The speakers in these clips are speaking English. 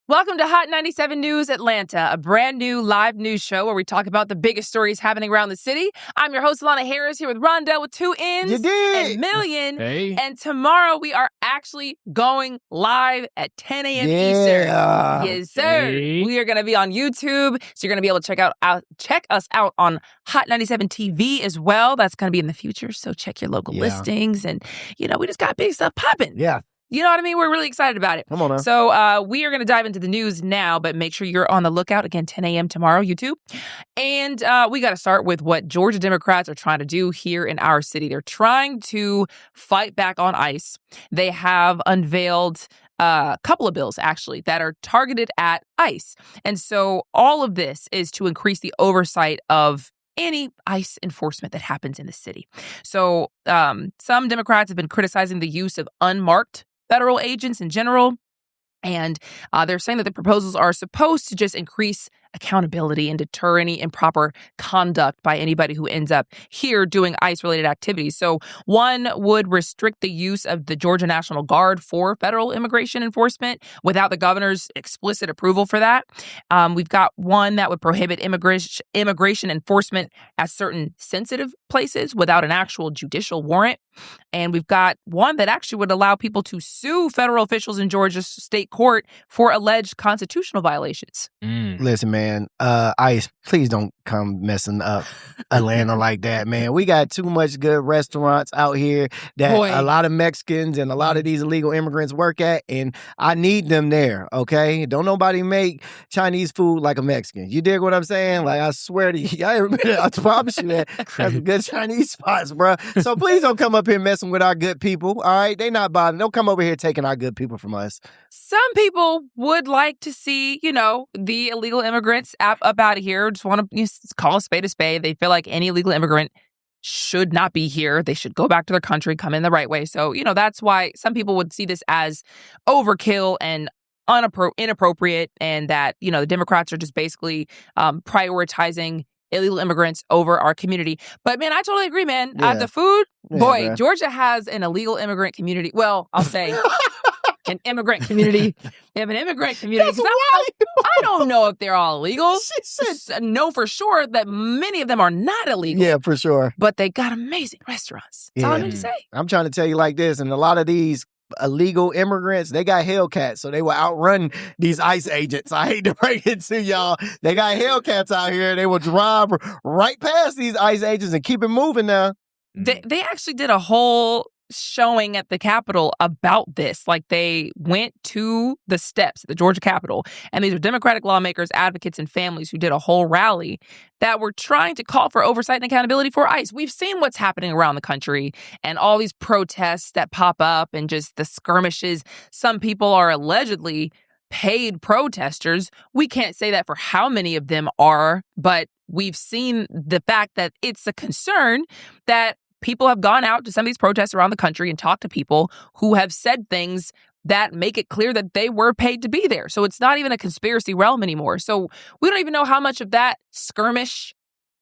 Welcome to Hot 97 News Atlanta, a brand new live news show where we talk about the biggest stories happening around the city. I'm your host, Alana Harris, here with Ronndell with 2 N's and Million. Hey. And tomorrow we are actually going live at 10 a.m. Eastern. Yes, sir. Hey. We are going to be on YouTube, so you're going to be able to check us out on Hot 97 TV as well. That's going to be in the future, so check your local listings. And, we just got big stuff popping. Yeah. You know what I mean? We're really excited about it. Come on now. So we are going to dive into the news now, but make sure you're on the lookout. Again, 10 a.m. tomorrow, YouTube. And we got to start with what Georgia Democrats are trying to do here in our city. They're trying to fight back on ICE. They have unveiled a couple of bills, actually, that are targeted at ICE. And so all of this is to increase the oversight of any ICE enforcement that happens in the city. So some Democrats have been criticizing the use of unmarked federal agents in general. And they're saying that the proposals are supposed to just increase accountability and deter any improper conduct by anybody who ends up here doing ICE-related activities. So one would restrict the use of the Georgia National Guard for federal immigration enforcement without the governor's explicit approval for that. We've got one that would prohibit immigration enforcement at certain sensitive places without an actual judicial warrant. And we've got one that actually would allow people to sue federal officials in Georgia's state court for alleged constitutional violations. Listen, man, ICE, please don't come messing up Atlanta like that, man. We got too much good restaurants out here that a lot of Mexicans and a lot of these illegal immigrants work at, and I need them there, okay? Don't nobody make Chinese food like a Mexican. You dig what I'm saying? Like, I swear to you, I promise you that. That's some good Chinese spots, bro. So please don't come up here messing with our good people, all right? They not bothering. Don't come over here taking our good people from us. Some people would like to see, the illegal immigrants up out of here. Just want to call a spade a spade. They feel like any illegal immigrant should not be here. They should go back to their country, come in the right way. So, that's why some people would see this as overkill and inappropriate, and that, the Democrats are just basically prioritizing illegal immigrants over our community. But, man, I totally agree, man. The food, Yeah. Georgia has an illegal immigrant community. Well, I'll say an immigrant community. They have an immigrant community. That's right. I don't know if they're all illegal. She said, know for sure that many of them are not illegal. yeah, for sure. But they got amazing restaurants. That's all I need to say. I'm trying to tell you like this, and a lot of these illegal immigrants, they got Hellcats, so they will outrun these ICE agents. I hate to break it to y'all. They got Hellcats out here. They will drive right past these ICE agents and keep it moving now. They actually did a whole showing at the Capitol about this. Like, they went to the steps at the Georgia Capitol, and these are Democratic lawmakers, advocates, and families who did a whole rally that were trying to call for oversight and accountability for ICE. We've seen what's happening around the country and all these protests that pop up and just the skirmishes. Some people are allegedly paid protesters. We can't say that for how many of them are, but we've seen the fact that it's a concern that people have gone out to some of these protests around the country and talked to people who have said things that make it clear that they were paid to be there. So it's not even a conspiracy realm anymore. So we don't even know how much of that skirmish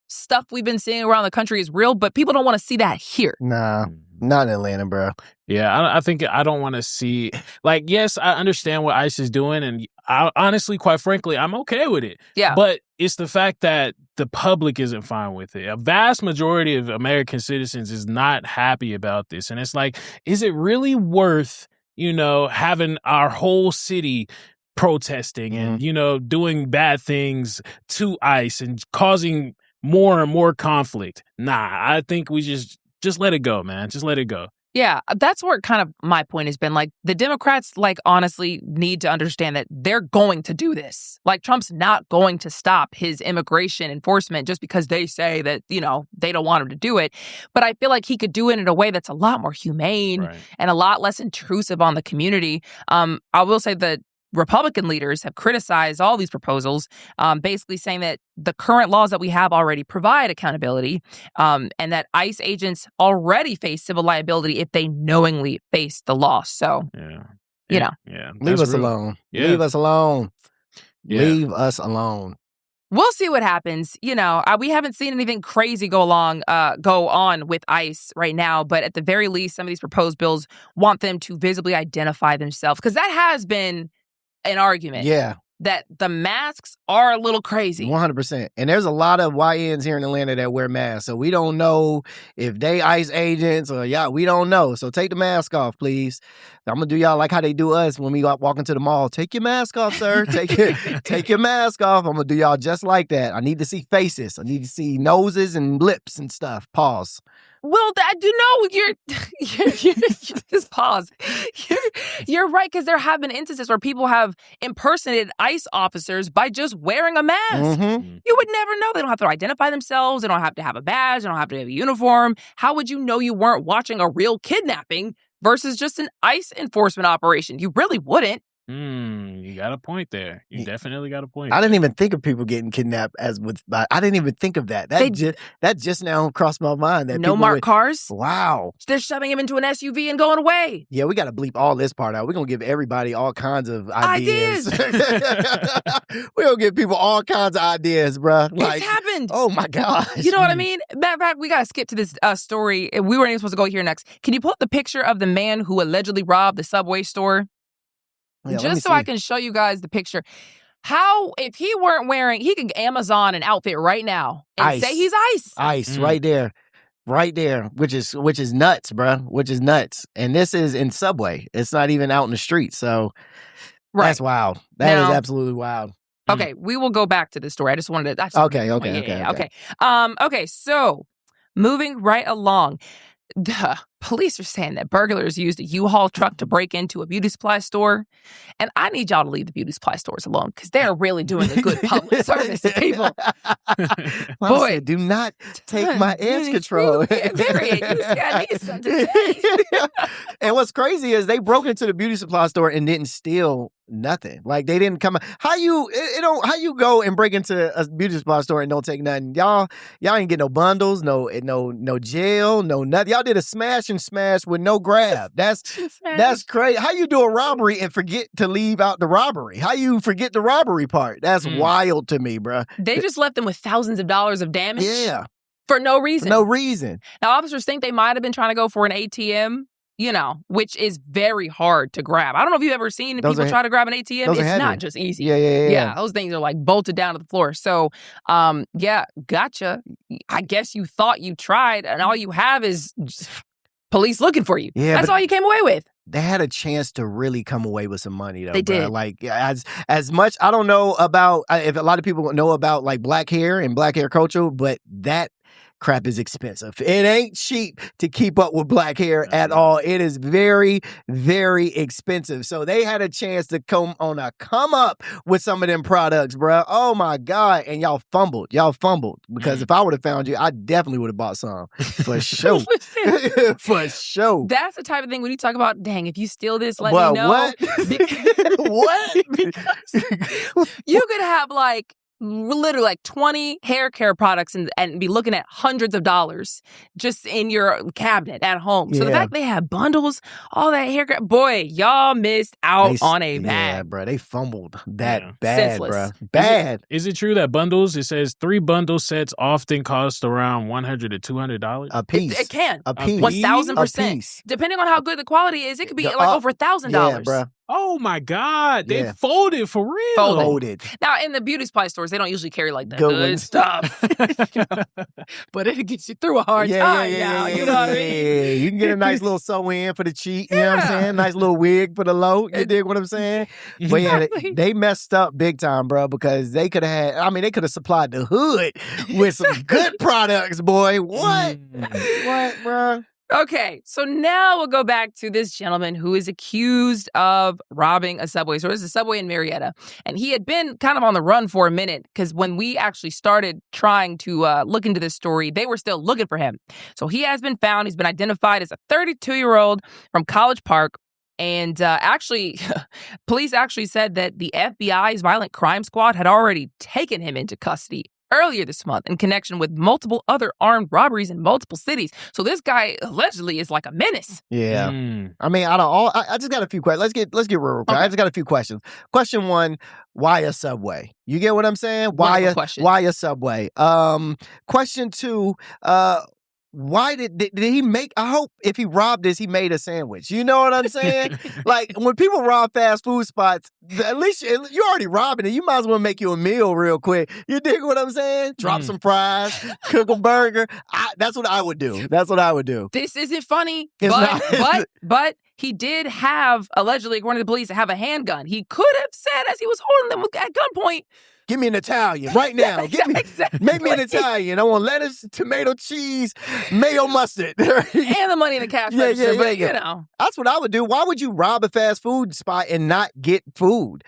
stuff we've been seeing around the country is real, but people don't want to see that here. Nah, not in Atlanta, bro. Yeah, I think I don't want to see, like, yes, I understand what ICE is doing, and I, honestly, quite frankly, I'm okay with it. Yeah. But it's the fact that the public isn't fine with it. A vast majority of American citizens is not happy about this. And it's like, is it really worth, having our whole city protesting and, doing bad things to ICE and causing more and more conflict? Nah, I think we just let it go, man. Just let it go. Yeah, that's where kind of my point has been. Like, the Democrats, honestly need to understand that they're going to do this. Like, Trump's not going to stop his immigration enforcement just because they say that, they don't want him to do it. But I feel like he could do it in a way that's a lot more humane and a lot less intrusive on the community. I will say that Republican leaders have criticized all these proposals, basically saying that the current laws that we have already provide accountability, and that ICE agents already face civil liability if they knowingly face the law. So, Leave us alone. Yeah. Leave us alone. Yeah. Leave us alone. We'll see what happens. We haven't seen anything crazy go on with ICE right now, but at the very least, some of these proposed bills want them to visibly identify themselves, because that has been an argument. Yeah. That the masks are a little crazy. 100%. And there's a lot of YNs here in Atlanta that wear masks. So we don't know if they ICE agents or we don't know. So take the mask off, please. I'm going to do y'all like how they do us when we walk into the mall. Take your mask off, sir. Take your mask off. I'm going to do y'all just like that. I need to see faces. I need to see noses and lips and stuff. Pause. Well, I do know you're just pause. You're right, because there have been instances where people have impersonated ICE officers by just wearing a mask. Mm-hmm. You would never know. They don't have to identify themselves. They don't have to have a badge. They don't have to have a uniform. How would you know you weren't watching a real kidnapping versus just an ICE enforcement operation? You really wouldn't. You got a point there. You definitely got a point. I didn't even think of people getting kidnapped I didn't even think of that. That just now crossed my mind. That no marked cars. Wow. They're shoving him into an SUV and going away. Yeah, we got to bleep all this part out. We're going to give everybody all kinds of ideas. We're going to give people all kinds of ideas, bruh. Like, it's happened. Oh, my gosh. You know what I mean? Matter of fact, we got to skip to this story. We weren't even supposed to go here next. Can you pull up the picture of the man who allegedly robbed the Subway store? Yeah, just so I can show you guys the picture. How, if he weren't wearing, he could Amazon an outfit right now and say he's ICE. ICE, right there. Right there, which is nuts, bro. Which is nuts. And this is in Subway. It's not even out in the street. So that's wild. That is absolutely wild. Okay, we will go back to the story. I just wanted to. Okay, so moving right along. The police are saying that burglars used a U-Haul truck to break into a beauty supply store. And I need y'all to leave the beauty supply stores alone because they're really doing a good public service to people. Boy, do not take my edge control. I need something to And what's crazy is they broke into the beauty supply store and didn't steal nothing. Like they didn't come. How you go and break into a beauty supply store and don't take nothing? Y'all ain't get no bundles, no gel, no nothing. Y'all did a smash and smash with no grab. That's crazy. How you do a robbery and forget to leave out the robbery? How you forget the robbery part? That's wild to me, bro. They just left them with thousands of dollars of damage. Yeah. For no reason. No reason. Now officers think they might have been trying to go for an ATM. Which is very hard to grab. I don't know if you've ever seen people try to grab an ATM. It's not just easy. Yeah. Those things are like bolted down to the floor. So, gotcha. I guess you thought you tried, and all you have is police looking for you. Yeah, that's all you came away with. They had a chance to really come away with some money, though. They did. Like, as much, I don't know about, if a lot of people know about, like, black hair and black hair culture, but that crap is expensive. It ain't cheap to keep up with black hair at all. It is very, very expensive. So they had a chance to come up with some of them products, bro. Oh my God. And y'all fumbled. Because if I would have found you, I definitely would have bought some. For sure. For sure. That's the type of thing when you talk about, dang, if you steal this, let me know. What? What? Because you could have literally 20 hair care products and be looking at hundreds of dollars just in your cabinet at home. So the fact they have bundles, all that hair care, boy, y'all missed out on a bag. Yeah, bro, they fumbled that bad, senseless. Bro. Bad. Is it true that bundles, it says 3 bundle sets often cost around $100 to $200? A piece. It can. A piece. 1,000%. Depending on how good the quality is, it could be over $1,000. Yeah, bro. Oh my God. They folded for real. Folded. Now, in the beauty supply stores, they don't usually carry the good stuff. But it gets you through a hard time. You know what I mean? Yeah. You can get a nice little sew-in for the cheap. You know what I'm saying? Nice little wig for the low. You dig what I'm saying? But yeah, they messed up big time, bro, because they could have they could have supplied the hood with some good products, boy. What? What, bro? Okay, so now we'll go back to this gentleman who is accused of robbing a Subway. So there's a Subway in Marietta, and he had been kind of on the run for a minute because when we actually started trying to look into this story, they were still looking for him. So he has been found. He's been identified as a 32-year-old from College Park. And police actually said that the FBI's Violent Crime Squad had already taken him into custody earlier this month in connection with multiple other armed robberies in multiple cities. So this guy allegedly is like a menace. Yeah. I mean, out of all, I just got a few questions. Let's get real quick. Okay. I just got a few questions. Question 1, why a Subway? You get what I'm saying? Why a Subway? Question 2, why did he make, I hope if he robbed this, he made a sandwich. You know what I'm saying? Like, when people rob fast food spots, at least you're already robbing it. You might as well make you a meal real quick. You dig what I'm saying? Drop some fries, cook a burger. That's what I would do. That's what I would do. This isn't funny, It's but he did have, allegedly, according to the police, have a handgun. He could have said, as he was holding them at gunpoint, give me an Italian right now. Make me an Italian. I want lettuce, tomato, cheese, mayo, mustard. And the money in the cash register. But, you know. That's what I would do. Why would you rob a fast food spot and not get food?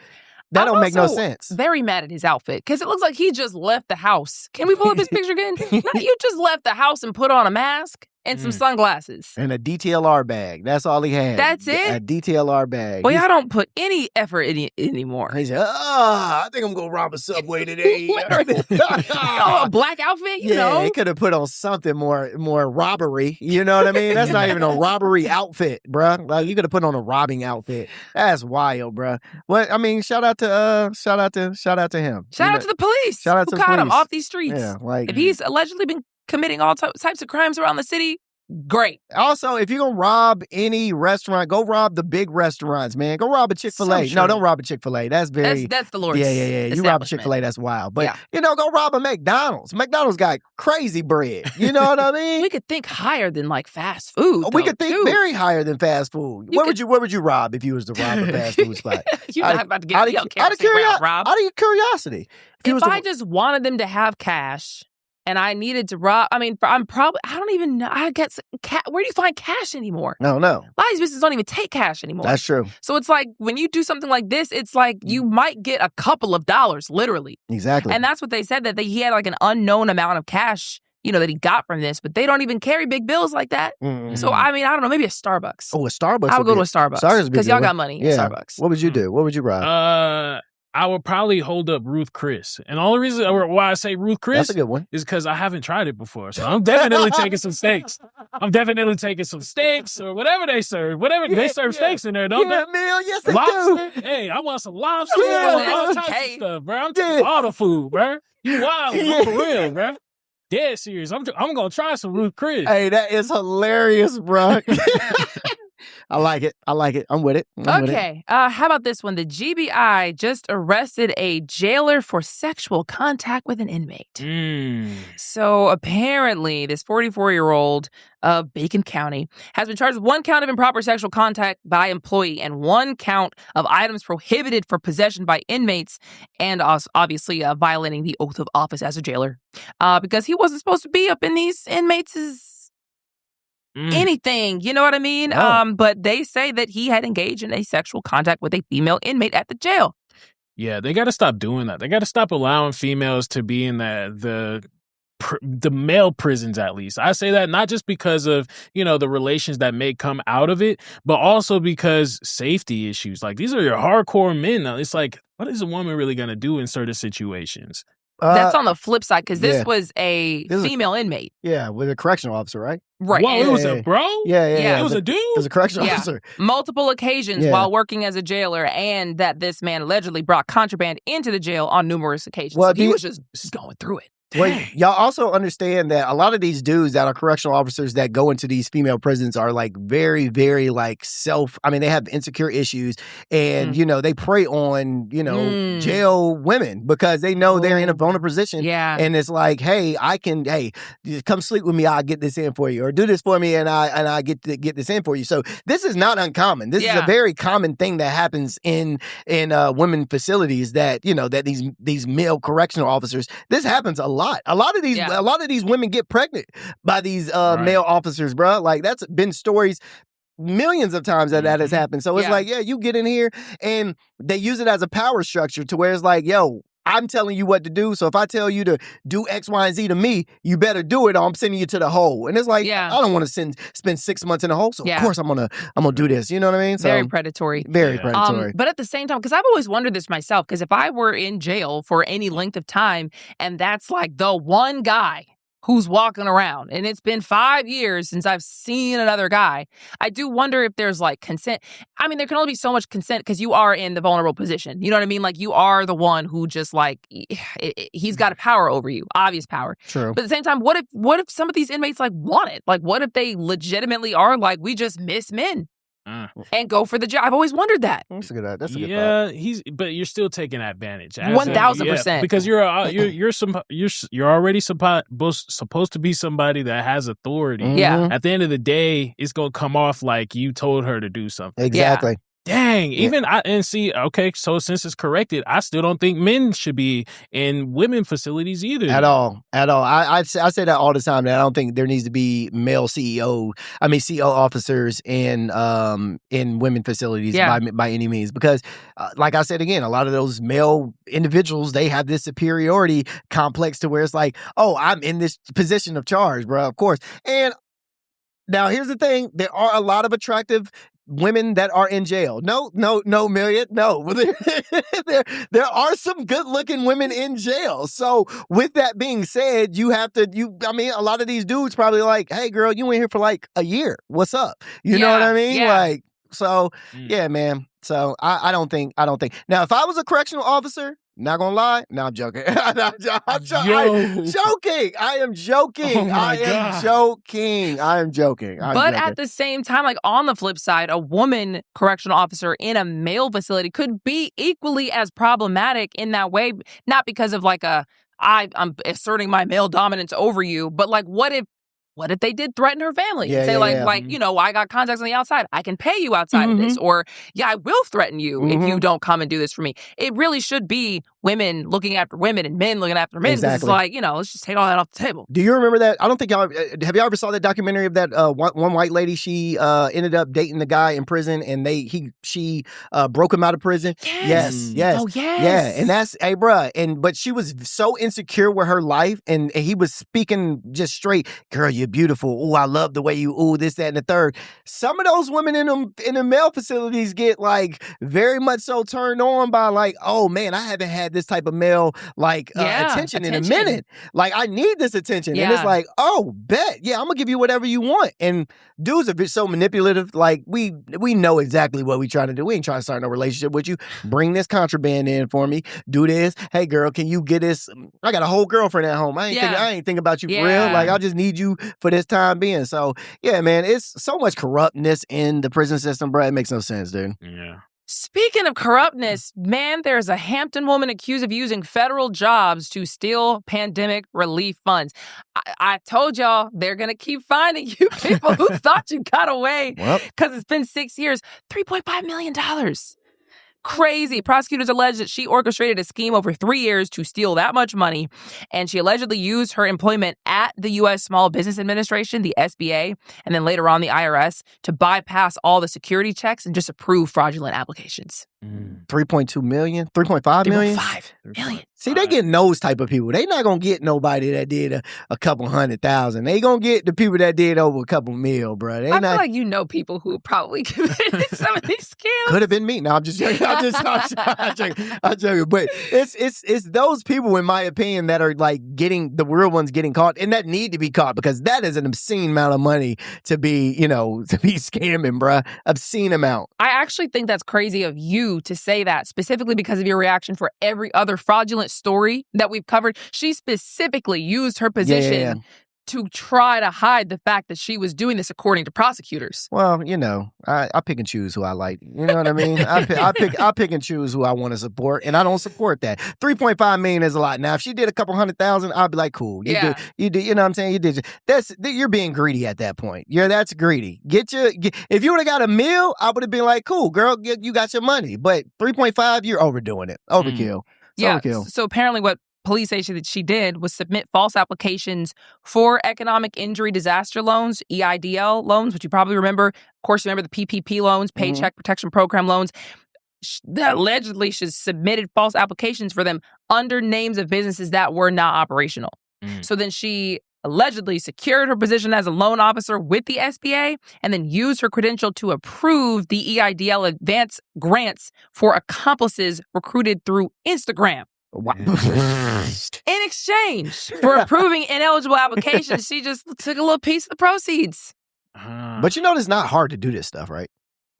That don't make no sense. Very mad at his outfit because it looks like he just left the house. Can we pull up his picture again? You just left the house and put on a mask and some sunglasses. And a DTLR bag. That's all he had. That's it? A DTLR bag. Well, y'all don't put any effort in it anymore. He said, I think I'm going to rob a Subway today. A black outfit, you know. He could have put on something more robbery. You know what I mean? That's not even a robbery outfit, bruh. Like, you could have put on a robbing outfit. That's wild, bruh. Well, I mean, shout out to him. Shout out to the police who caught him off these streets. Yeah, like, if he's allegedly been committing all types of crimes around the city, great. Also, if you're going to rob any restaurant, go rob the big restaurants, man. Go rob a Chick-fil-A. No, don't rob a Chick-fil-A. That's the Lord's You rob a Chick-fil-A, that's wild. But, go rob a McDonald's. McDonald's got crazy bread. You know what I mean? We could think higher than, like, fast food. We could think very higher than fast food. Where would you rob if you was to rob a fast food spot? You're not about to get me out of curiosity. If I just wanted them to have cash and I needed to rob, I mean, I don't even know. I guess, where do you find cash anymore? No. A lot of these businesses don't even take cash anymore. That's true. So it's like, when you do something like this, it's like you might get a couple of dollars, literally. Exactly. And that's what they said, that he had like an unknown amount of cash, that he got from this, but they don't even carry big bills like that. Mm-hmm. So, I mean, I don't know, maybe a Starbucks. Oh, a Starbucks. I would go to a Starbucks. Because y'all got money at Starbucks. What would you do? What would you rob? I would probably hold up Ruth Chris. And the only reason why I say Ruth Chris That's a good one. is because I haven't tried it before. So I'm definitely taking some steaks. I'm definitely taking some steaks or whatever they serve. They serve steaks in there, don't they? Meal. Yes, they lobster? Do. Hey, I want some lobster. I want all types of stuff, bro. I'm taking all the food, bro. You wild. I'm for real, bro. Dead serious. I'm going to try some Ruth Chris. Hey, that is hilarious, bro. I like it. I'm with it. Okay. How about this one? The GBI just arrested a jailer for sexual contact with an inmate. So apparently, this 44-year-old of Bacon County has been charged with 1 count of improper sexual contact by employee and 1 count of items prohibited for possession by inmates, and obviously violating the oath of office as a jailer, because he wasn't supposed to be up in these inmates' anything, you know what I mean? Oh. But they say that he had engaged in a sexual contact with a female inmate at the jail. Yeah, they got to stop doing that. They got to stop allowing females to be in the male prisons, at least. I say that not just because of, the relations that may come out of it, but also because safety issues. Like, these are your hardcore men. Now, it's like, what is a woman really going to do in certain situations? That's on the flip side, because this was a female inmate. Yeah, with a correctional officer, right? Right. Whoa, it was a bro? Yeah. It was a dude? It was a correctional officer. Multiple occasions while working as a jailer, and that this man allegedly brought contraband into the jail on numerous occasions. Well, so he was just going through it. Well, y'all also understand that a lot of these dudes that are correctional officers that go into these female prisons are like very, very like they have insecure issues, and they prey on jail women because they know they're in a vulnerable position. Yeah, and it's like, hey, come sleep with me, I'll get this in for you, or do this for me, and I get this in for you. So this is not uncommon. This is a very common thing that happens in women facilities that that these male correctional officers. This happens a lot. A lot of these women get pregnant by these male officers, bro. Like, that's been stories millions of times that has happened. So it's like, you get in here and they use it as a power structure to where it's like, yo, I'm telling you what to do. So if I tell you to do X, Y, and Z to me, you better do it or I'm sending you to the hole. And it's like, I don't want to spend 6 months in the hole. So of course I'm gonna do this. You know what I mean? So, very predatory. Very predatory. But at the same time, because I've always wondered this myself, because if I were in jail for any length of time and that's like the one guy who's walking around. And it's been 5 years since I've seen another guy. I do wonder if there's like consent. I mean, there can only be so much consent because you are in the vulnerable position. You know what I mean? Like you are the one who just like, he's got a power over you, obvious power. True. But at the same time, what if some of these inmates like want it? Like what if they legitimately are like, we just miss men? And go for the job. I've always wondered that. That's a good thought. Yeah, but you're still taking advantage. 1,000%. Because you're already supposed to be somebody that has authority. Yeah. At the end of the day, it's gonna come off like you told her to do something. Exactly. Yeah. Dang, okay, so since it's corrected, I still don't think men should be in women facilities either. At all. I say that all the time, that I don't think there needs to be male CO officers in women facilities by any means. Because, like I said again, a lot of those male individuals, they have this superiority complex to where it's like, oh, I'm in this position of charge, bro, of course. And now here's the thing, there are a lot of attractive women that are in jail. No, Million. No. there are some good-looking women in jail. So with that being said, a lot of these dudes probably like, hey, girl, you in here for like a year. What's up? You know what I mean? Yeah. Like, so, yeah, man. So I don't think. Now, if I was a correctional officer, not gonna lie, no, I'm joking. I'm joking. I am joking. But at the same time, like on the flip side, a woman correctional officer in a male facility could be equally as problematic in that way. Not because of like I'm asserting my male dominance over you, but like what if they did threaten her family and say I got contacts on the outside. I can pay you outside of this. Or, I will threaten you if you don't come and do this for me. It really should be women looking after women and men looking after men. Exactly. It's like, let's just take all that off the table. Do you remember that? I don't think y'all, have y'all ever saw that documentary of that one white lady? She ended up dating the guy in prison and she broke him out of prison. Yes. Oh, yes. Yeah. And that's, hey, bruh. But she was so insecure with her life and he was speaking just straight, girl, you're beautiful. Ooh, I love the way you, this, that, and the third. Some of those women in the male facilities get like very much so turned on by like, oh man, I haven't had this type of male attention in a minute. Like I need this attention. And it's like, oh, bet. Yeah, I'm gonna give you whatever you want. And dudes are so manipulative. Like we know exactly what we trying to do. We ain't trying to start no relationship with you. Bring this contraband in for me. Do this. Hey girl, can you get this? I got a whole girlfriend at home. I ain't thinking about you for real. Like I just need you for this time being. So yeah, man, it's so much corruptness in the prison system, bro. It makes no sense, dude. Yeah. Speaking of corruptness, man, there's a Hampton woman accused of using federal jobs to steal pandemic relief funds. I told y'all they're going to keep finding you people who thought you got away because it's been 6 years. $3.5 million. Crazy. Prosecutors allege that she orchestrated a scheme over 3 years to steal that much money, and she allegedly used her employment at the U.S. Small Business Administration, the SBA, and then later on the IRS to bypass all the security checks and just approve fraudulent applications. 3.2 million, 3.5 million? 3.5 million. See, they getting those type of people. They not going to get nobody that did a couple 100,000. They going to get the people that did over a couple mil, bro. I feel like people who probably committed some of these scams. Could have been me. No, I'm just joking. I'm joking. But it's those people, in my opinion, that are like getting the real ones getting caught and that need to be caught because that is an obscene amount of money to be scamming, bro. Obscene amount. I actually think that's crazy of you to say that, specifically because of your reaction for every other fraudulent story that we've covered. She specifically used her position to try to hide the fact that she was doing this according to prosecutors. Well, I pick and choose who I like. You know what I mean? I pick and choose who I want to support, and I don't support that. 3.5 million is a lot. Now, if she did a couple 100,000, I'd be like, cool. You did. You know what I'm saying? You did. You're being greedy at that point. That's greedy. If you would have got a meal, I would have been like, cool, girl, you got your money. But 3.5, you're overdoing it. Overkill. Overkill. So apparently what police say that she did was submit false applications for economic injury disaster loans, EIDL loans, which you probably remember. Of course, you remember the PPP loans, Paycheck Protection Program loans. Allegedly, she submitted false applications for them under names of businesses that were not operational. So then she allegedly secured her position as a loan officer with the SBA and then used her credential to approve the EIDL advance grants for accomplices recruited through Instagram. In exchange for approving ineligible applications, she just took a little piece of the proceeds. But you know, it's not hard to do this stuff, right?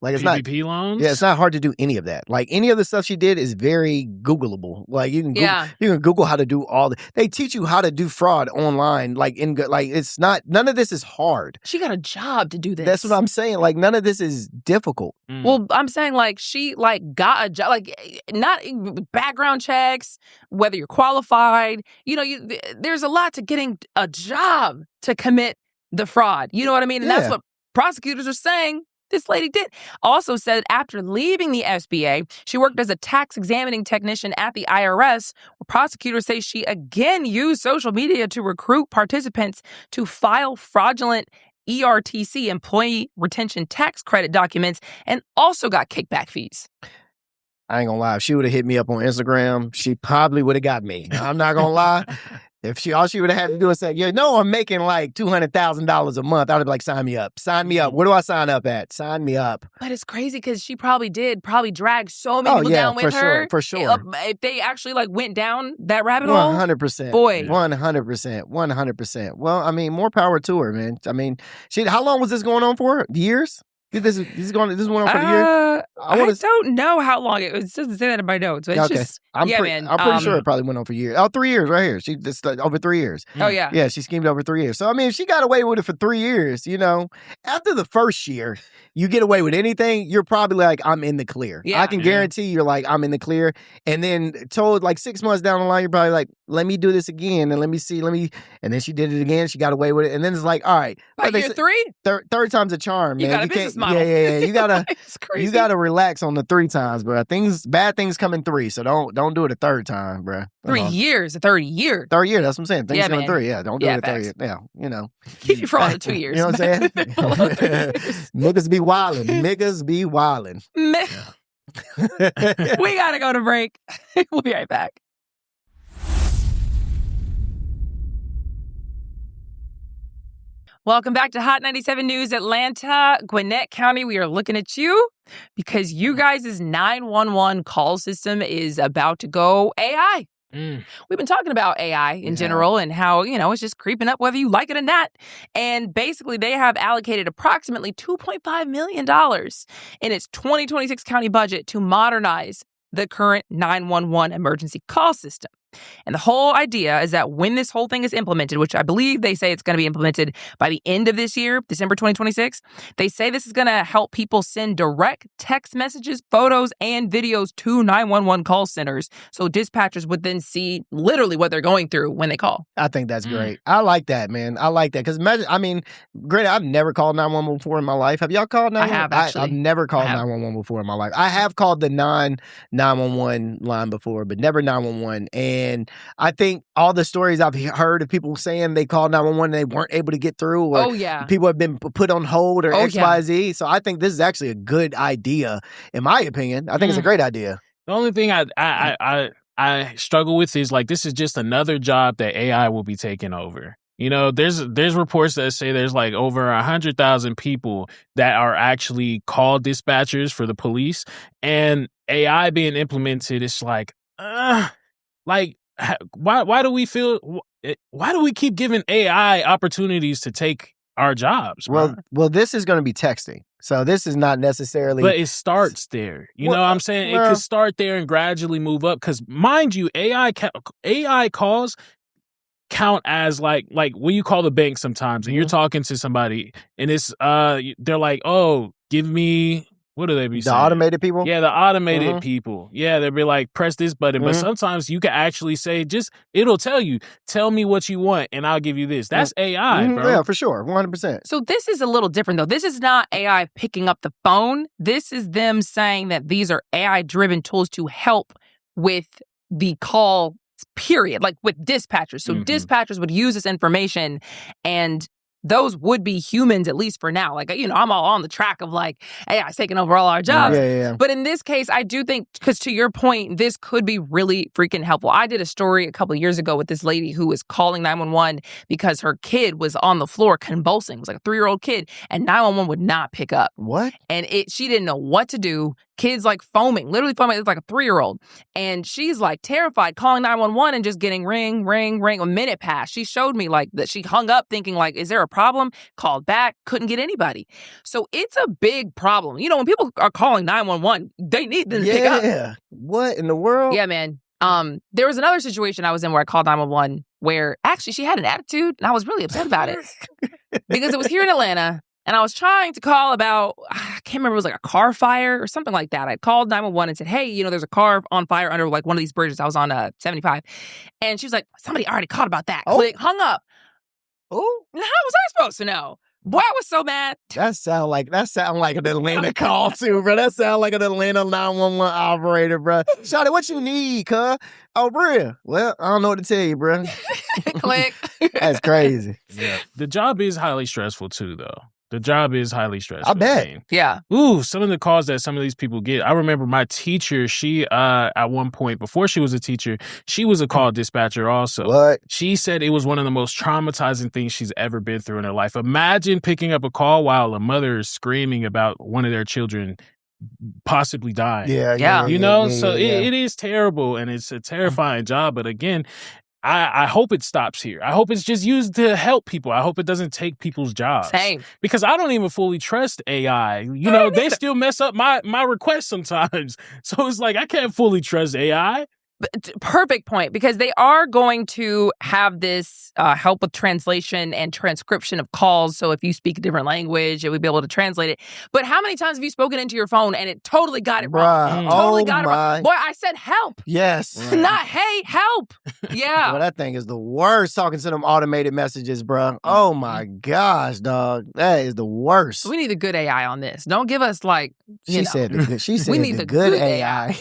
Like it's PPP loans? Yeah, it's not hard to do any of that. Like any of the stuff she did is very Googleable. Like you can Google how to do they teach you how to do fraud online. Like it's not, none of this is hard. She got a job to do this. That's what I'm saying. Like none of this is difficult. Well, I'm saying like she got a job, like not background checks, whether you're qualified. You know, there's a lot to getting a job to commit the fraud. You know what I mean? And that's what prosecutors are saying this lady did. Also said after leaving the SBA, she worked as a tax examining technician at the IRS, where prosecutors say she again used social media to recruit participants to file fraudulent ERTC, employee retention tax credit documents, and also got kickback fees. I ain't gonna lie. If she would have hit me up on Instagram, she probably would have got me. I'm not gonna lie. If all she would have had to do is say, I'm making like $200,000 a month, I'd be like, sign me up. Sign me up. Where do I sign up at? Sign me up. But it's crazy because she probably dragged so many people down with her. For sure. If they actually went down that rabbit hole. 100%. Boy. 100%. 100%. Well, I mean, more power to her, man. I mean, how long was this going on for? Years? This went on for the year? I don't know how long it was. It doesn't say that in my notes. But it's just, I'm pretty sure it probably went on for years. 3 years right here. This over 3 years. Oh, yeah. Yeah, she schemed over 3 years. So, I mean, if she got away with it for 3 years, after the first year, you get away with anything, you're probably like, I'm in the clear. Yeah. I can guarantee you're like, I'm in the clear. And then told like 6 months down the line, you're probably like, let me do this again and let me see. And then she did it again. She got away with it. And then it's like, all right. By year 3? Third time's a charm, man. You got a business model. Yeah. You gotta relax on the 3 times, bro. Bad things come in 3, so don't do it a 3rd time, bro. 3 years, the 3rd year. 3rd year, that's what I'm saying. Things come in 3, don't do it a 3rd year. Yeah, Keep you for all the 2 years. You know what I'm saying? Niggas be wildin'. We gotta go to break. We'll be right back. Welcome back to Hot 97 News Atlanta, Gwinnett County. We are looking at you because you guys' 911 call system is about to go AI. We've been talking about AI in general and how, it's just creeping up whether you like it or not. And basically, they have allocated approximately $2.5 million in its 2026 county budget to modernize the current 911 emergency call system. And the whole idea is that when this whole thing is implemented, which I believe they say it's going to be implemented by the end of this year, December 2026, they say this is going to help people send direct text messages, photos, and videos to 911 call centers. So dispatchers would then see literally what they're going through when they call. I think that's great. I like that, man. I like that. Because imagine, granted, I've never called 911 before in my life. Have y'all called 911? I have, actually. I've never called 911 before in my life. I have called the 911 line before, but never 911. And I think all the stories I've heard of people saying they called 911 and they weren't able to get through, or people have been put on hold, or XYZ. So I think this is actually a good idea, in my opinion. I think it's a great idea. The only thing I struggle with is like, this is just another job that AI will be taking over. There's reports that say there's like over 100,000 people that are actually call dispatchers for the police, and AI being implemented. It's like, why do we keep giving AI opportunities to take our jobs? Well, this is going to be texting. So this is not necessarily... But it starts there. You know what I'm saying? It could start there and gradually move up. Because mind you, AI calls count as like when you call the bank sometimes and you're talking to somebody and it's they're like, oh, give me... What do they be saying? The automated people? Yeah, the automated people. Yeah, they'll be like, press this button. But sometimes you can actually say, it'll tell you, tell me what you want and I'll give you this. That's AI, bro. Yeah, for sure. 100%. So this is a little different, though. This is not AI picking up the phone. This is them saying that these are AI-driven tools to help with the call period, like with dispatchers. So dispatchers would use this information, and those would be humans, at least for now. Like, I'm all on the track of like, AI's taking over all our jobs. Yeah. But in this case, I do think, because to your point, this could be really freaking helpful. I did a story a couple of years ago with this lady who was calling 911 because her kid was on the floor convulsing. It was like a 3-year-old kid, and 911 would not pick up. What? And she didn't know what to do. kids like foaming, literally foaming. It's like a 3-year-old. And she's like terrified, calling 911 and just getting ring, ring, ring. A minute passed. She showed me like that she hung up thinking like, is there a problem? Called back, couldn't get anybody. So it's a big problem. You know, when people are calling 911, they need them to pick up. Yeah. What in the world? Yeah, man. There was another situation I was in where I called 911 where actually she had an attitude and I was really upset about it because it was here in Atlanta. And I was trying to call about, I can't remember, it was like a car fire or something like that. I called 911 and said, hey, you know, there's a car on fire under like one of these bridges. I was on 75. And she was like, somebody already called about that. Oh. Click, hung up. Oh. How was I supposed to know? Boy, I was so mad. That sound like an Atlanta call too, bro. That sound like an Atlanta 911 operator, bro. Shawty, what you need, cuz? Oh, bro. Well, I don't know what to tell you, bro. Click. That's crazy. Yeah. The job is highly stressful too, though. The job is highly stressful. I bet. Yeah. Ooh, some of the calls that some of these people get. I remember my teacher, she, at one point, before she was a teacher, she was a call dispatcher also. What? She said it was one of the most traumatizing things she's ever been through in her life. Imagine picking up a call while a mother is screaming about one of their children possibly dying. Yeah. You know? It is terrible, and it's a terrifying job. But again, I hope it stops here. I hope it's just used to help people. I hope it doesn't take people's jobs. Same. Because I don't even fully trust AI. You know, they still mess up my requests sometimes. So it's like, I can't fully trust AI. Perfect point, because they are going to have this help with translation and transcription of calls. So if you speak a different language, it would be able to translate it. But how many times have you spoken into your phone and it totally got it wrong? Totally got it wrong. Boy, I said help. Yes. Right. Not hey, help. Yeah. Well, that thing is the worst talking to them automated messages, bro. Oh my gosh, dog. That is the worst. We need a good AI on this. Don't give us like, She said we need the good AI.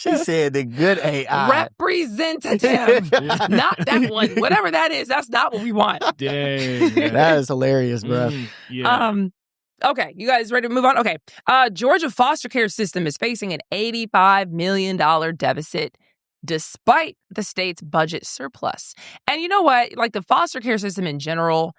She said the good AI. Representative. Not that one. Whatever that is, that's not what we want. Dang. That is hilarious, bro. Yeah. Okay, you guys ready to move on? Okay. Georgia foster care system is facing an $85 million deficit despite the state's budget surplus. And you know what? Like the foster care system in general,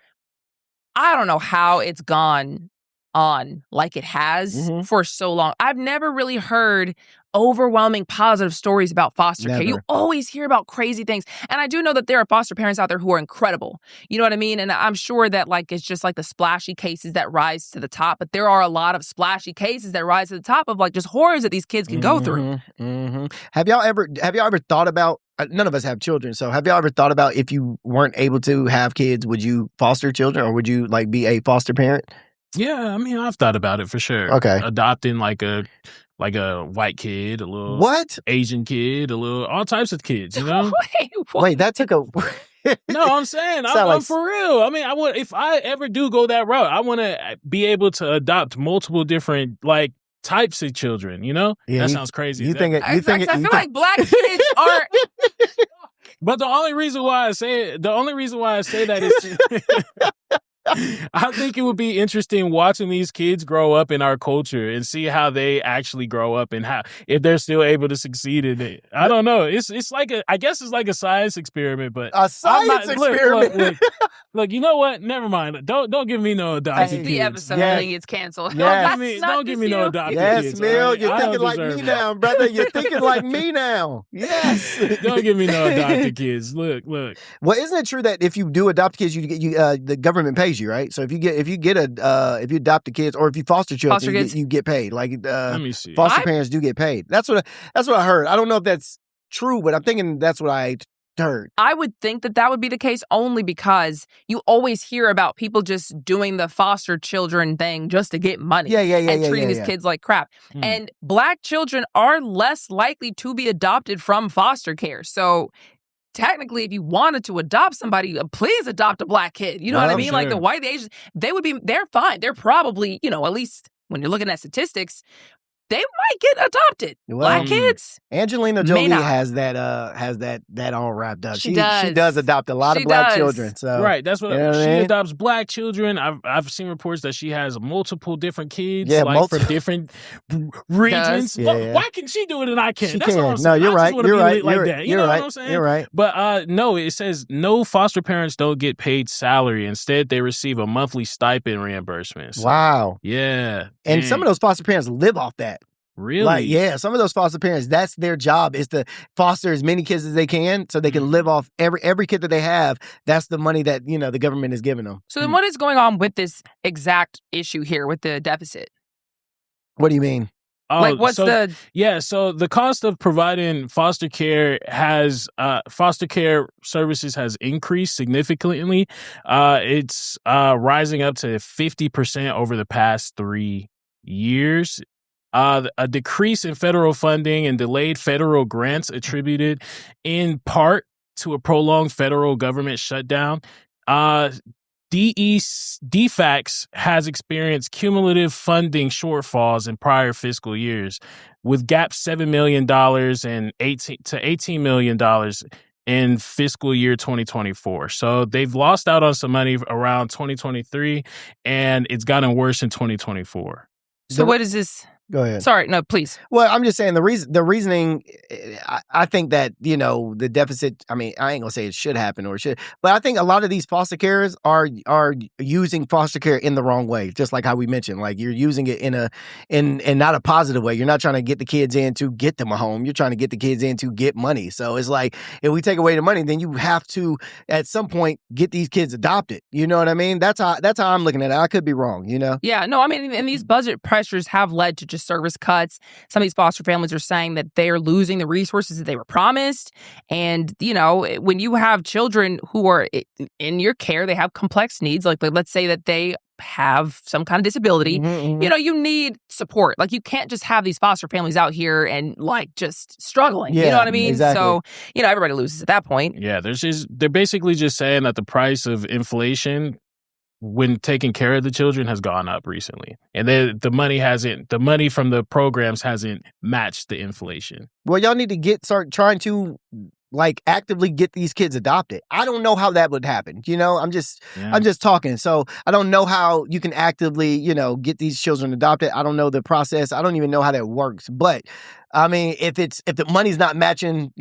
I don't know how it's gone on like it has for so long. I've never really heard overwhelming positive stories about foster care. You always hear about crazy things. And I do know that there are foster parents out there who are incredible. You know what I mean? And I'm sure that like it's just like the splashy cases that rise to the top, but there are a lot of splashy cases that rise to the top of like just horrors that these kids can go through. Have y'all ever thought about, none of us have children, so have y'all ever thought about if you weren't able to have kids, would you foster children or would you like be a foster parent? Yeah, I mean, I've thought about it for sure. Okay. Adopting like a white kid, a little Asian kid, all types of kids, you know? Wait, that took a... No, I'm saying, I'm for real. I mean, I would, if I ever do go that route, I want to be able to adopt multiple different, like, types of children, you know? Yeah, that sounds crazy. I feel like black kids are... But the only reason why I say that is... I think it would be interesting watching these kids grow up in our culture and see how they actually grow up and how if they're still able to succeed in it. I don't know. It's like I guess it's like a science experiment, but a science experiment. Look, you know what? Never mind. Don't give me no adopted kids. The episode thing gets canceled. Yes. Don't give me no adopted Yes, kids. Mill, you're thinking like me now, brother. You're thinking like me now. Yes. Don't give me no adopted kids. Look. Well, isn't it true that if you do adopt kids, the government pays you, right? So if you adopt the kids or if you foster children, you get paid. Like let me see. Foster parents do get paid. That's what I heard. I don't know if that's true, but I'm thinking that's what I heard. I would think that would be the case only because you always hear about people just doing the foster children thing just to get money. And treating these kids like crap. And black children are less likely to be adopted from foster care. So technically, if you wanted to adopt somebody, please adopt a black kid. You know what I mean? Sure. Like the white Asians, they're fine. They're probably, at least when you're looking at statistics, they might get adopted. Well, Black kids. Angelina Jolie has that all wrapped up. She does. She does adopt a lot of black children. So right, that's what she adopts black children. I've seen reports that she has multiple different kids, from different regions. Why can she do it and I can't? That's all I'm saying. No, you're right. You're right. Like that. You know what I'm saying? You're right. But no, it says no foster parents don't get paid salary. Instead, they receive a monthly stipend reimbursement. So, wow. Yeah. And some of those foster parents live off that. Really? Some of those foster parents, that's their job, is to foster as many kids as they can so they can live off every kid that they have. That's the money that, the government is giving them. So then what is going on with this exact issue here with the deficit? What do you mean? So the cost of providing foster care services has increased significantly. It's rising up to 50% over the past 3 years. A decrease in federal funding and delayed federal grants attributed in part to a prolonged federal government shutdown. DFACS has experienced cumulative funding shortfalls in prior fiscal years, with gaps $7 million and $18 million in fiscal year 2024. So they've lost out on some money around 2023, and it's gotten worse in 2024. So what is this? Go ahead. Sorry, no, please. Well, I'm just saying the reasoning, I think that, the deficit, I mean, I ain't gonna say it should happen or it should, but I think a lot of these foster carers are using foster care in the wrong way, just like how we mentioned. Like, you're using it in not a positive way. You're not trying to get the kids in to get them a home. You're trying to get the kids in to get money. So it's like, if we take away the money, then you have to, at some point, get these kids adopted. You know what I mean? That's how I'm looking at it. I could be wrong, Yeah, no, I mean, and these budget pressures have led to just service cuts. Some of these foster families are saying that they are losing the resources that they were promised. And, when you have children who are in your care, they have complex needs. Like let's say that they have some kind of disability, you need support. Like, you can't just have these foster families out here and just struggling. Yeah, you know what I mean? Exactly. So, everybody loses at that point. Yeah, they're basically just saying that the price of inflation when taking care of the children has gone up recently. And the money from the programs hasn't matched the inflation. Well, y'all need to start trying to actively get these kids adopted. I don't know how that would happen. I'm just talking. So I don't know how you can actively, get these children adopted. I don't know the process. I don't even know how that works. But I mean, if the money's not matching,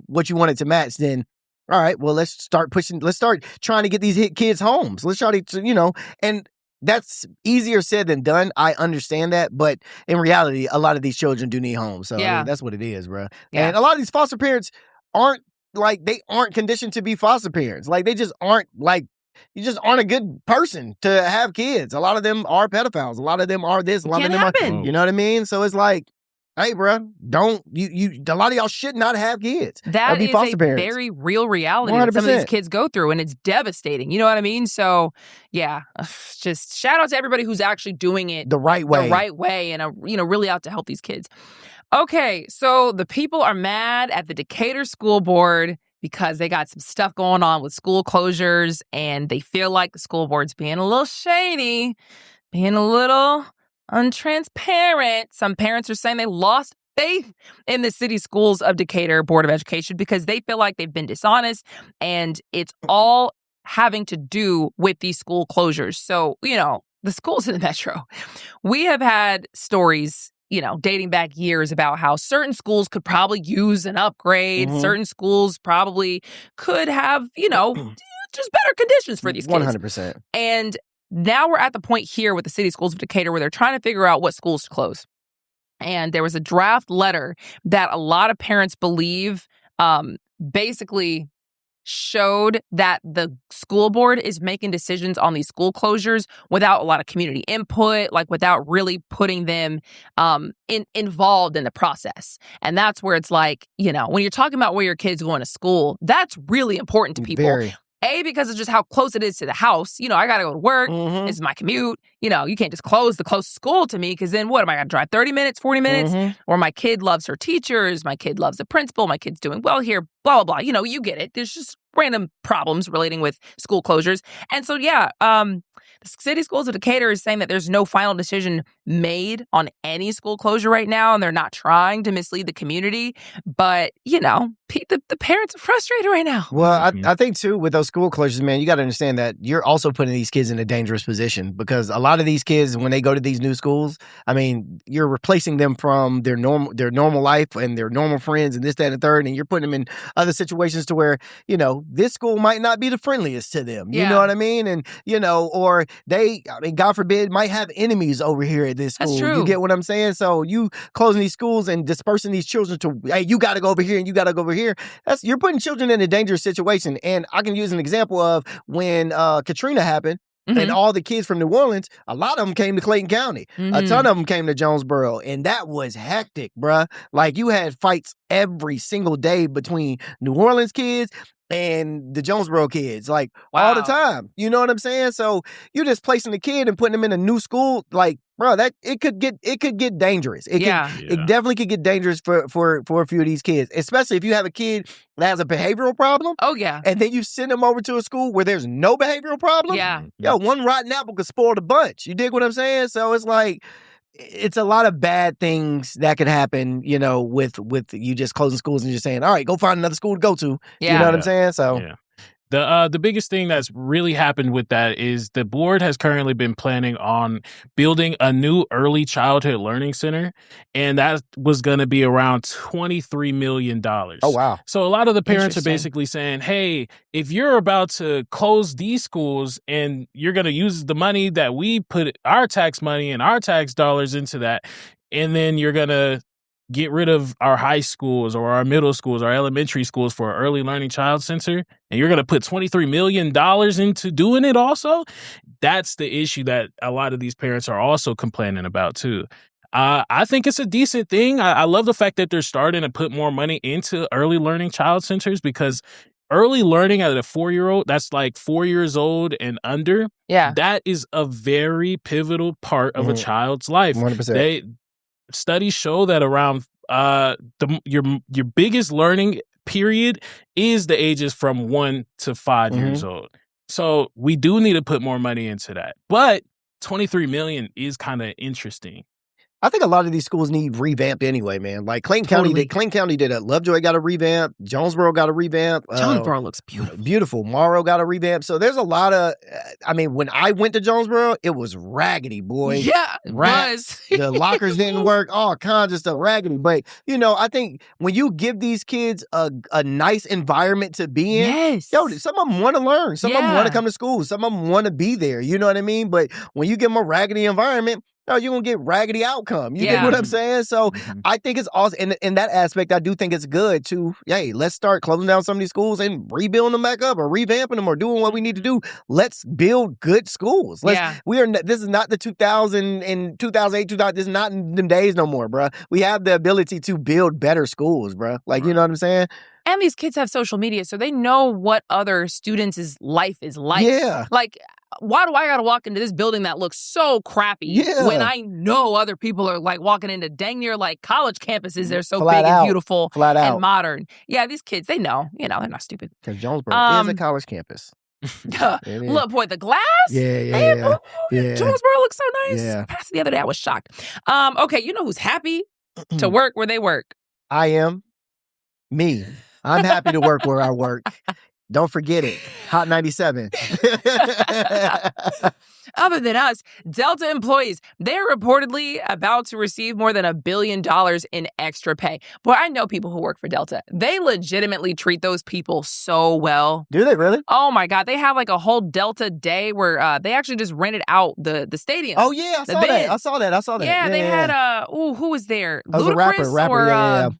what you want it to match, then all right, well, let's start trying to get these kids homes. Let's try to, and that's easier said than done. I understand that. But in reality, a lot of these children do need homes. So I mean, that's what it is, bro. Yeah. And a lot of these foster parents aren't conditioned to be foster parents. They just aren't you just aren't a good person to have kids. A lot of them are pedophiles. A lot of them are this. A lot of them are, you know what I mean? So it's hey, bro, a lot of y'all should not have kids. That is a parents. Very real reality 100%. that some of these kids go through, and it's devastating. You know what I mean? So, yeah, just shout out to everybody who's actually doing it the right way, and really out to help these kids. Okay, so the people are mad at the Decatur school board because they got some stuff going on with school closures, and they feel like the school board's being a little shady, being a little untransparent. Some parents are saying they lost faith in the city schools of Decatur Board of Education because they feel like they've been dishonest, and it's all having to do with these school closures. So, the schools in the metro, we have had stories, dating back years about how certain schools could probably use an upgrade. Certain schools probably could have, just better conditions for these kids. 100%. And now we're at the point here with the city schools of Decatur where they're trying to figure out what schools to close. And there was a draft letter that a lot of parents believe basically showed that the school board is making decisions on these school closures without a lot of community input, without really putting them involved in the process. And that's where it's when you're talking about where your kid's going to school, that's really important to people. Because of just how close it is to the house. I got to go to work. This is my commute. you can't just close the closest school to me because then what am I going to drive 30 minutes, 40 minutes? Mm-hmm. Or my kid loves her teachers. My kid loves the principal. My kid's doing well here, blah, blah, blah. You get it. There's just random problems relating with school closures. And so, the city schools of Decatur is saying that there's no final decision made on any school closure right now, and they're not trying to mislead the community. But, the parents are frustrated right now. Well, I think, too, with those school closures, man, you got to understand that you're also putting these kids in a dangerous position because a lot of these kids, when they go to these new schools, I mean, you're replacing them from their normal life and their normal friends and this, that, and the third, and you're putting them in other situations to where, this school might not be the friendliest to them. You know what I mean? And, or they, God forbid, might have enemies over here at this school. That's true. You get what I'm saying? So you closing these schools and dispersing these children to, hey, you got to go over here and you got to go over here. You're putting children in a dangerous situation. And I can use an example of when Katrina happened. Mm-hmm. And all the kids from New Orleans, a lot of them came to Clayton County. Mm-hmm. A ton of them came to Jonesboro. And that was hectic, bruh. Like, you had fights every single day between New Orleans kids and the Jonesboro kids, like, all the time. You know what I'm saying? So you're just placing the kid and putting them in a new school, like, bro, that it could get dangerous. It definitely could get dangerous for a few of these kids, especially if you have a kid that has a behavioral problem. Oh yeah. And then you send them over to a school where there's no behavioral problem. Yeah. Yo, one rotten apple could spoil the bunch. You dig what I'm saying? So it's like, it's a lot of bad things that could happen, with you just closing schools and just saying, all right, go find another school to go to. Yeah. You know what I'm saying? So. Yeah. The biggest thing that's really happened with that is the board has currently been planning on building a new early childhood learning center, and that was going to be around $23 million. Oh, wow. So a lot of the parents are basically saying, hey, if you're about to close these schools and you're going to use the money that we put our tax money and our tax dollars into that, and then you're going to get rid of our high schools or our middle schools, our elementary schools for an early learning child center, and you're going to put $23 million into doing it also, that's the issue that a lot of these parents are also complaining about too. I think it's a decent thing. I love the fact that they're starting to put more money into early learning child centers because early learning at a 4-year-old, that's like 4 years old and under, that is a very pivotal part of a child's life. 100%. Studies show that around your biggest learning period is the ages from 1 to 5 years old. So we do need to put more money into that. But $23 million is kind of interesting. I think a lot of these schools need revamped anyway, man. Like Clayton County did a Lovejoy got a revamp. Jonesboro got a revamp. Jonesboro looks beautiful. Beautiful. Morrow got a revamp. So there's a lot of, when I went to Jonesboro, it was raggedy, boy. Yeah, it was. The lockers didn't work. All kinds of stuff, raggedy. But, I think when you give these kids a nice environment to be in, some of them want to learn. Some of them want to come to school. Some of them want to be there. You know what I mean? But when you give them a raggedy environment, you're going to get raggedy outcome. You get what I'm saying? So I think it's awesome. In that aspect, I do think it's good to, let's start closing down some of these schools and rebuilding them back up or revamping them or doing what we need to do. Let's build good schools. This is not the 2000 and 2008, 2000. This is not in them days no more, bro. We have the ability to build better schools, bro. Like, you know what I'm saying? And these kids have social media, so they know what other students' life is like. Yeah. Like, why do I got to walk into this building that looks so crappy when I know other people are like walking into dang near like college campuses? They're so big and beautiful and modern. Yeah, these kids, they know. They're not stupid. Because Jonesboro is a college campus. Look, boy, the glass? Yeah. Jonesboro looks so nice. Yeah. I passed the other day. I was shocked. Okay, you know who's happy to work where they work? I am. Me. I'm happy to work where I work. Don't forget it. Hot 97. Other than us, Delta employees, they're reportedly about to receive more than $1 billion in extra pay. Boy, I know people who work for Delta. They legitimately treat those people so well. Do they really? Oh, my God. They have like a whole Delta day where they actually just rented out the stadium. Oh, yeah. I saw that. Yeah, they had, who was there? Ludacris, a rapper.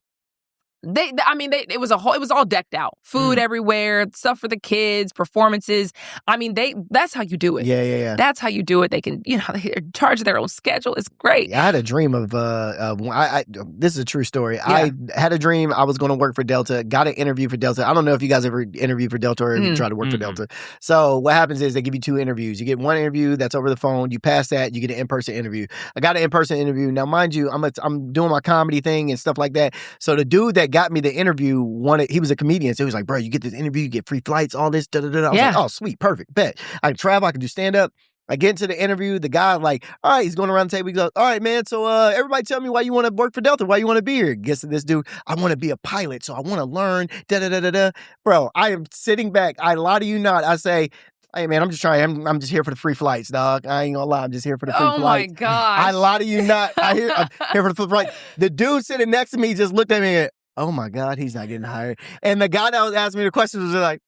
It was all decked out. Food everywhere, stuff for the kids, performances. I mean, that's how you do it. Yeah. That's how you do it. They can, they're in charge of their own schedule. It's great. I had a dream of, this is a true story. Yeah. I had a dream I was going to work for Delta, got an interview for Delta. I don't know if you guys ever interviewed for Delta or try to work for Delta. So what happens is they give you 2 interviews. You get one interview that's over the phone. You pass that, you get an in-person interview. I got an in-person interview. Now, mind you, I'm doing my comedy thing and stuff like that. So the dude that got me the interview he was a comedian. So he was like, bro, you get this interview, you get free flights, all this, da-da-da. I was like, oh, sweet, perfect, bet. I can travel, I can do stand-up. I get into the interview, the guy like, all right, he's going around the table. He goes, all right, man, so everybody tell me why you want to work for Delta, why you want to be here. Guess this dude, I want to be a pilot, so I want to learn, da-da-da-da-da. Bro, I am sitting back. I lie to you not. I say, hey, man, I'm just here for the free flights, dog. I ain't gonna lie. I'm just here for the free flights. Oh, my gosh. I lie to you not. I'm here for the free flights. The dude sitting next to me just looked at me and, oh, my God, he's not getting hired. And the guy that was asking me the questions was like,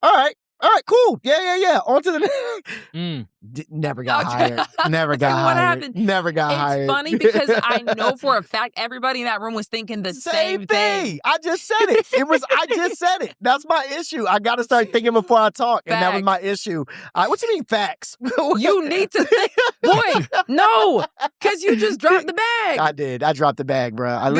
all right, cool. Yeah. On to the next. Never got hired. Never got hired. What happened? Never got hired. It's funny because I know for a fact everybody in that room was thinking the same thing. I just said it. I just said it. That's my issue. I got to start thinking before I talk. Facts. And that was my issue. What you mean facts? You need to think. Boy, no. Because you just dropped the bag. I did. I dropped the bag, bro. I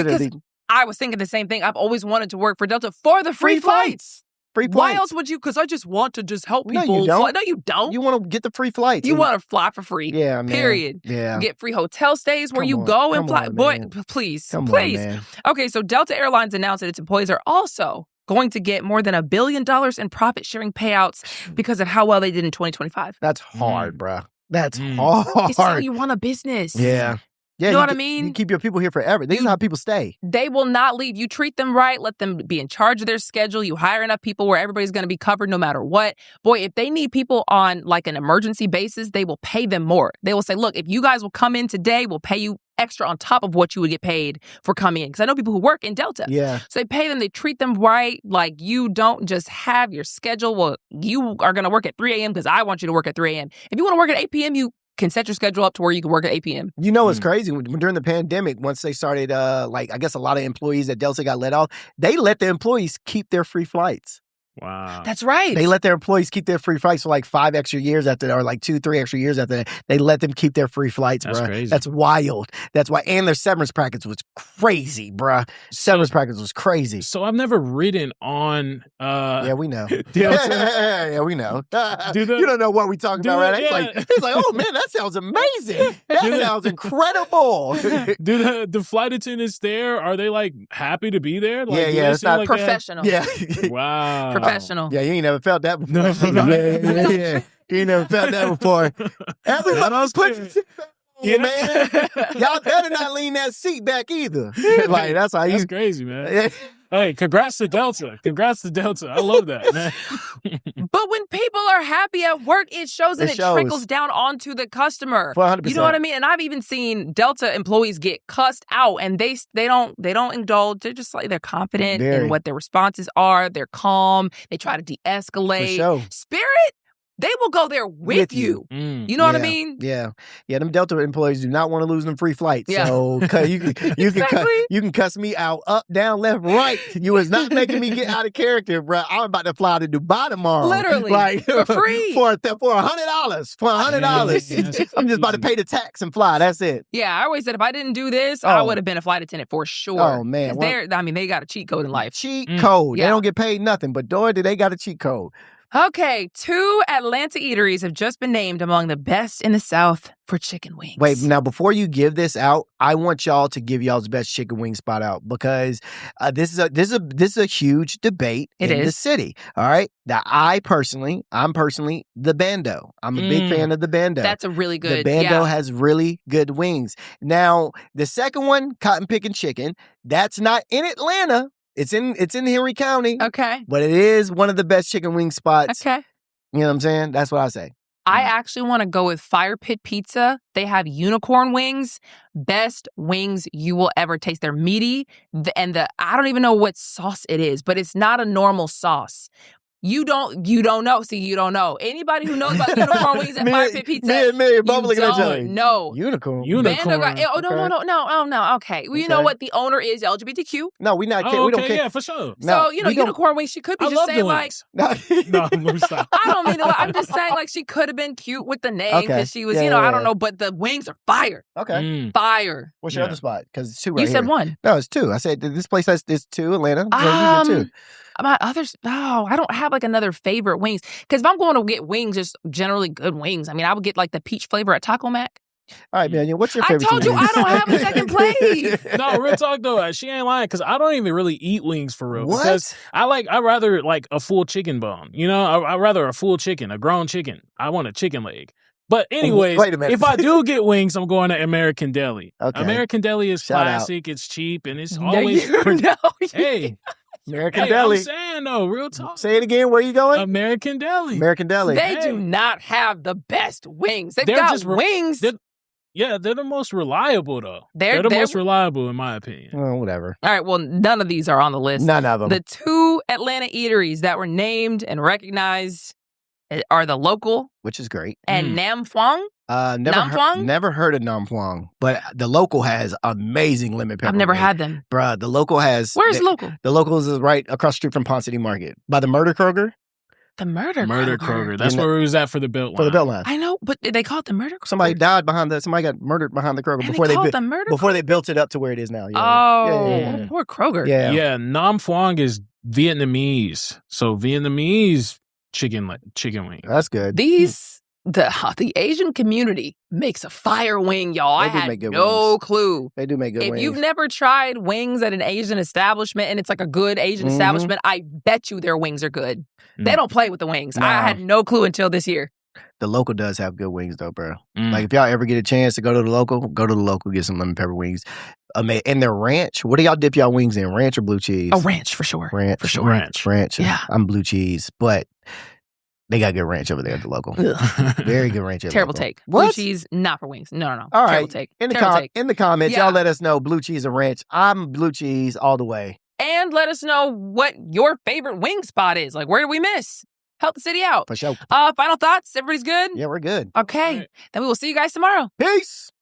was thinking the same thing. I've always wanted to work for Delta for the free flights. Free flights. Why else would you? Because I just want to help people. No, you don't. No, you don't. You want to get the free flights. You want to fly for free. Yeah, man. Period. Yeah. Get free hotel stays where you go and fly. Boy, please. Man. Okay, so Delta Airlines announced that its employees are also going to get more than $1 billion in profit-sharing payouts because of how well they did in 2025. That's hard, bro. That's hard. It's how you run a business. Yeah. Yeah, you know what I mean? You keep your people here forever. This is how people stay. They will not leave. You treat them right. Let them be in charge of their schedule. You hire enough people where everybody's going to be covered no matter what. Boy, if they need people on like an emergency basis, they will pay them more. They will say, look, if you guys will come in today, we'll pay you extra on top of what you would get paid for coming in. Because I know people who work in Delta. Yeah. So they pay them. They treat them right. Like you don't just have your schedule. Well, you are going to work at 3 a.m. because I want you to work at 3 a.m. If you want to work at 8 p.m., you can set your schedule up to where you can work at 8 p.m. You know what's crazy? During the pandemic, once they started, I guess a lot of employees at Delta got let off, they let the employees keep their free flights. Wow. That's right. They let their employees keep their free flights for like 5 extra years after that, or like 2-3 extra years after that. They let them keep their free flights, That's bruh. crazy. That's wild. That's why. And their severance package was crazy, bruh. Severance package was crazy. So I've never ridden on yeah, we know. Delta. Yeah, we know. You don't know what we talking about, right? It's like, oh man, that sounds amazing. That sounds incredible. Do the flight attendants there, are they like happy to be there? Like, yeah, it's not like professional. Yeah. Wow. Professional. Yeah, you ain't never felt that before. Yeah. You ain't never felt that before. Everybody put your seat back on, man. Y'all better not lean that seat back either. Like, that's crazy, man. Hey, congrats to Delta. I love that, man. But when people are happy at work, it shows and it trickles down onto the customer. 100%. You know what I mean? And I've even seen Delta employees get cussed out and they don't indulge. They're just like, they're confident in what their responses are. They're calm. They try to de-escalate. For sure. Spirit, they will go there with you. You know what I mean? Yeah. Them Delta employees do not want to lose them free flights. Yeah. So you can cuss me out, up, down, left, right. You was not making me get out of character, bro. I'm about to fly to Dubai tomorrow. Literally. Like, for free. For $100. For $100. I'm just about to pay the tax and fly. That's it. Yeah, I always said if I didn't do this, I would have been a flight attendant for sure. Oh, man. They got a cheat code in life. Cheat code. Yeah. They don't get paid nothing, but boy, do they got a cheat code. Okay, 2 Atlanta eateries have just been named among the best in the South for chicken wings. Wait, now before you give this out, I want y'all to give y'all's best chicken wing spot out because this is a huge debate in the city. All right, now I'm personally the Bando. I'm a big fan of the Bando. That's a really good. The Bando has really good wings. Now the second one, Cotton Pickin' Chicken, that's not in Atlanta. It's in Henry County. Okay. But it is one of the best chicken wing spots. Okay. You know what I'm saying? That's what I say. I actually want to go with Fire Pit Pizza. They have unicorn wings. Best wings you will ever taste. They're meaty. I don't even know what sauce it is, but it's not a normal sauce. You don't know. See, you don't know. Anybody who knows about unicorn wings at Fire Pit Pizza, me, bubbling in each other. No. Unicorn. No. Okay. Well, you know what? The owner is LGBTQ. No, we not. Oh, we don't care. Yeah, for sure. So unicorn wings. She could be just saying like. No, stop. I don't mean to. I'm just saying like she could have been cute with the name because she was, I don't know, but the wings are fire. Okay. Fire. What's your other spot? Because it's two right here. You said one. No, it's two. I said this place has two. Atlanta. So you get two. My others, I don't have like another favorite wings. Because if I'm going to get wings, just generally good wings. I mean, I would get like the peach flavor at Taco Mac. All right, man. What's your favorite? I told you I don't have a second place. No, real talk though. She ain't lying because I don't even really eat wings for real. What? Because I rather like a full chicken bone. You know, I rather a full chicken, a grown chicken. I want a chicken leg. But anyways, wait a minute. If I do get wings, I'm going to American Deli. Okay. American Deli is classic. It's cheap and it's always Hey. American Deli. I'm saying though, real talk. Say it again. Where are you going? American Deli. American Deli. They do not have the best wings. They've got just wings. They're the most reliable though. They're the most reliable in my opinion. Oh, whatever. All right. Well, none of these are on the list. None of them. The two Atlanta eateries that were named and recognized are the Local, which is great, and Nam Phuong. Never heard of Nam Phuong, but the Local has amazing lemon pepper. I've never had them. Bruh, the Local has... Where's Local? The Local is right across the street from Ponce City Market. By the Murder Kroger. The Murder Kroger. That's where we was at for the Beltline. For the Beltline. I know, but they call it the Murder Kroger. Somebody got murdered behind the Kroger before they built it up to where it is now. Yeah. Poor Kroger. Yeah. Nam Phuong is Vietnamese. So Vietnamese chicken wing. That's good. The Asian community makes a fire wing, y'all. I had no clue. They do make good wings. If you've never tried wings at an Asian establishment and it's like a good Asian establishment, I bet you their wings are good. They don't play with the wings. Nah. I had no clue until this year. The Local does have good wings though, bro. Like if y'all ever get a chance to go to the Local, get some lemon pepper wings. And their ranch. What do y'all dip y'all wings in? Ranch or blue cheese? Oh, ranch for sure. Ranch. Yeah. I'm blue cheese, but they got good ranch over there at the Local. Very good ranch. Terrible take. What? Blue cheese, not for wings. No. All Terrible right. take. In the comments, y'all let us know blue cheese or ranch. I'm blue cheese all the way. And let us know what your favorite wing spot is. Like, where did we miss? Help the city out. For sure. Final thoughts? Everybody's good? Yeah, we're good. Okay. Then we will see you guys tomorrow. Peace.